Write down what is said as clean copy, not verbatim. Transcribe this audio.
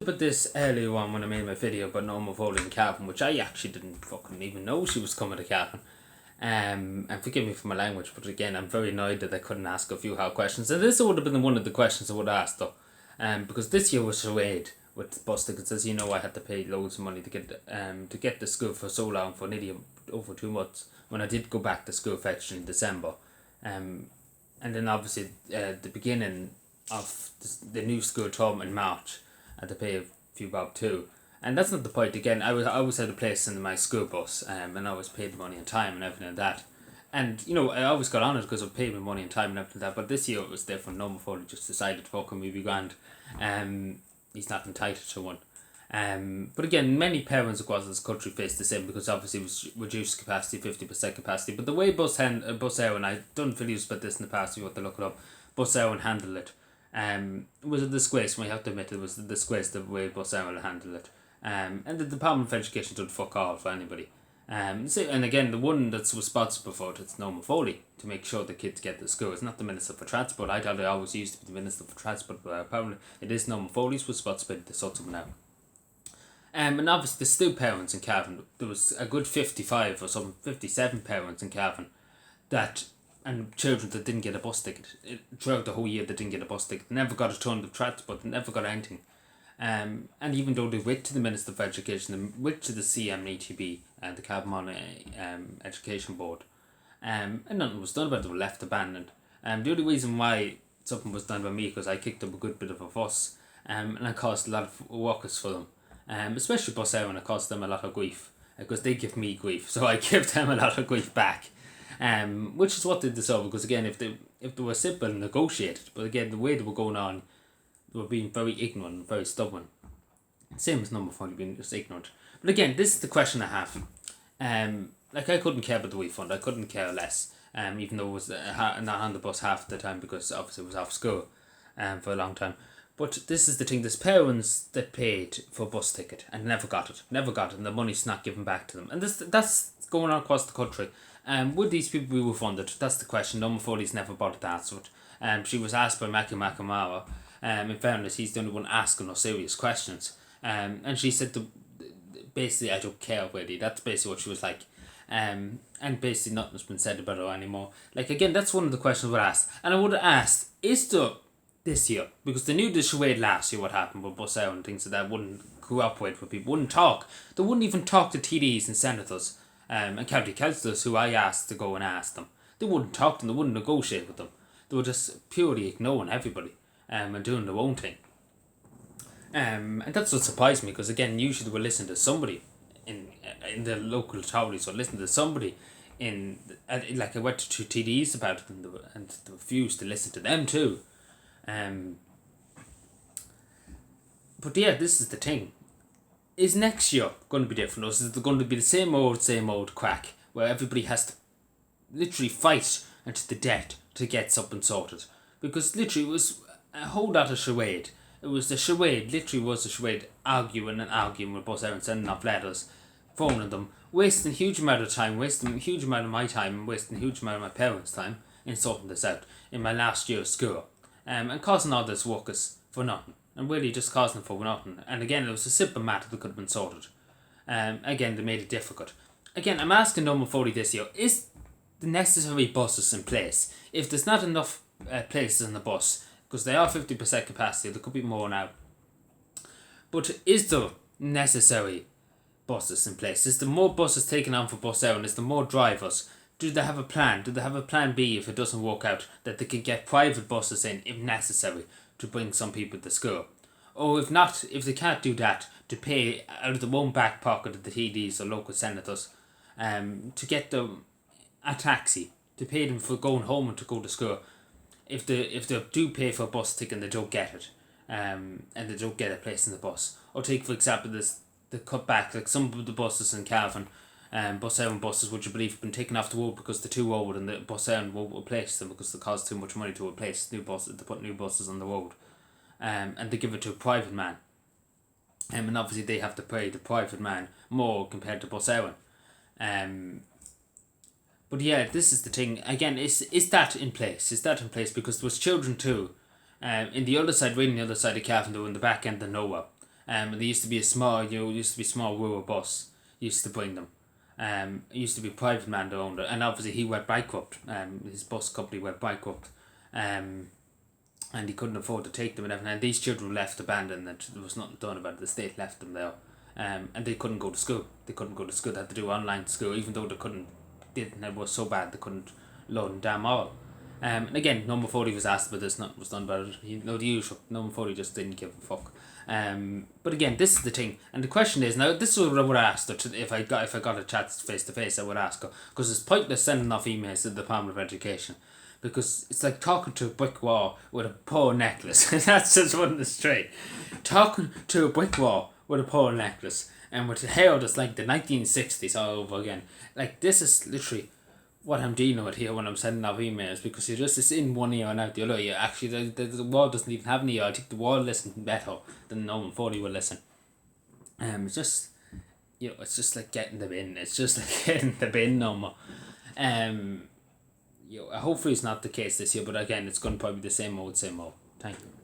But this earlier on when I made my video about normal voting Calvin, which I actually didn't fucking even know she was coming to Calvin. And forgive me for my language, but again, I'm very annoyed that I couldn't ask a few hard questions. And this would have been one of the questions I would have asked though. Because this year was charade with bus tickets. As you know, I had to pay loads of money to get to school for so long, for nearly over 2 months, when I did go back to school for actually in December. And then obviously the beginning of the new school term in March, I had to pay a few bob too. And that's not the point. Again, I always had a place in my school bus, and I always paid the money on time and everything like that. And I always got on it because I paid my money on time and everything like that. But this year it was different. No more just decided fucking me be grand. He's not entitled to one. But again, many parents across this country face the same because obviously it was reduced capacity, 50% capacity. But the way Bus Éireann, I done videos about this in the past if you want to look it up, Bus Éireann handled it. It was a disgrace. We have to admit it was a disgrace the way Bus Éireann handled it. And the Department of Education did fuck all for anybody. And again, the one that's responsible for it, it's Norma Foley, to make sure the kids get to school. It's not the Minister for Transport. I thought it always used to be the Minister for Transport, but apparently it is Norma Foley's responsibility to sort them out. And obviously there's still parents in Cavan. There was a good 55 or some 57 parents in Cavan and children that didn't get a bus ticket. Throughout the whole year they didn't get a bus ticket. They never got a turn of transport, they never got anything. And even though they went to the Minister for Education, they went to the CMETB and the Cavan Education Board, and nothing was done about it. They were left abandoned. The only reason why something was done by me because I kicked up a good bit of a fuss, and I caused a lot of workers for them. Especially Bus Éireann, it caused them a lot of grief because they give me grief, so I give them a lot of grief back. Which is what they deserve, because again, if they were simple and negotiated, but again, the way they were going on, they were being very ignorant and very stubborn. Same as number 4, being just ignorant. But again, this is the question I have. I couldn't care about the refund. I couldn't care less. Even though it was not on the bus half the time because obviously it was off school, for a long time. But this is the thing, there's parents that paid for a bus ticket and never got it, and the money's not given back to them. And that's going on across the country. Would these people be refunded? That's the question. Norma Foley's never bothered to answer it. She was asked by Maki Makamara. In fairness, he's the only one asking her serious questions. And she said, basically, I don't care really. That's basically what she was like. And basically nothing's been said about her anymore. Again, that's one of the questions we asked. And I would have asked, is there this year, because they knew the charade last year what happened with Bus Éireann and things like that, wouldn't cooperate with people, wouldn't talk. They wouldn't even talk to TDs and senators and county councillors who I asked to go and ask them. They wouldn't talk to them, they wouldn't negotiate with them. They were just purely ignoring everybody and doing their own thing. And that's what surprised me, because again, usually they would listen to somebody in the local authorities, or listen to somebody I went to 2 TDs about it, and they refused to listen to them too. But yeah, this is the thing. Is next year going to be different, or is it going to be the same old crack where everybody has to literally fight until the death to get something sorted? Because literally it was a whole lot of charade. It was the charade, literally was the charade, arguing with Bus Éireann, sending off letters, phoning them, wasting a huge amount of time, wasting a huge amount of my time, and wasting a huge amount of my parents' time in sorting this out in my last year of school. And causing all this ruckus for nothing. And really just causing it for nothing. And again, it was a simple matter that could have been sorted. Again, they made it difficult. Again, I'm asking Norma Foley this year, is the necessary buses in place? If there's not enough places in the bus, because they are 50% capacity, there could be more now. But is there necessary buses in place? Is there more buses taken on for Bus Éireann? Is there more drivers? Do they have a plan? Do they have a plan B if it doesn't work out, that they can get private buses in if necessary to bring some people to school? Or if not, if they can't do that, to pay out of their own back pocket of the TDs or local senators to get them a taxi, to pay them for going home and to go to school. If they do pay for a bus ticket and they don't get it, and they don't get a place in the bus. Or take, for example, the cut back, like some of the buses in Cavan, Bus Éireann buses, which I believe have been taken off the road because they're too old, and the Bus Éireann won't replace them because they cost too much money to replace new buses, to put new buses on the road. And they give it to a private man. And obviously they have to pay the private man more compared to Bus Éireann. But yeah, this is the thing. Again, is that in place? Is that in place? Because there was children too. In the other side, right on the other side of Cavan, they were in the back end of nowhere. And there used to be a small, Wooer bus used to bring them. It used to be a private man that owned it, and obviously he went bankrupt. His bus company went bankrupt. And he couldn't afford to take them and everything. And these children were left abandoned, and there was nothing done about it. The state left them there, and they couldn't go to school. They had to do online school, even though it was so bad they couldn't learn damn all. And again, Number 40 was asked about this, nothing was done about it. The usual. Number 40 just didn't give a fuck. But again, this is the thing, and the question is now. This is what I would ask her if I got a chat face to face. I would ask her, because it's pointless sending off emails to the Department of Education, because it's like talking to a brick wall with a pearl necklace. That's just one the straight. Talking to a brick wall with a pearl necklace and with hair that's like the 1960s all over again. Like, this is literally what I'm dealing with here when I'm sending off emails, because it's in one ear and out the other ear. Actually, the wall doesn't even have an ear. I think the wall listens better than Norman 40 will listen. It's just, it's just like getting the bin. It's just like getting the bin number. Hopefully it's not the case this year, but again, it's going to probably be the same old. Thank you.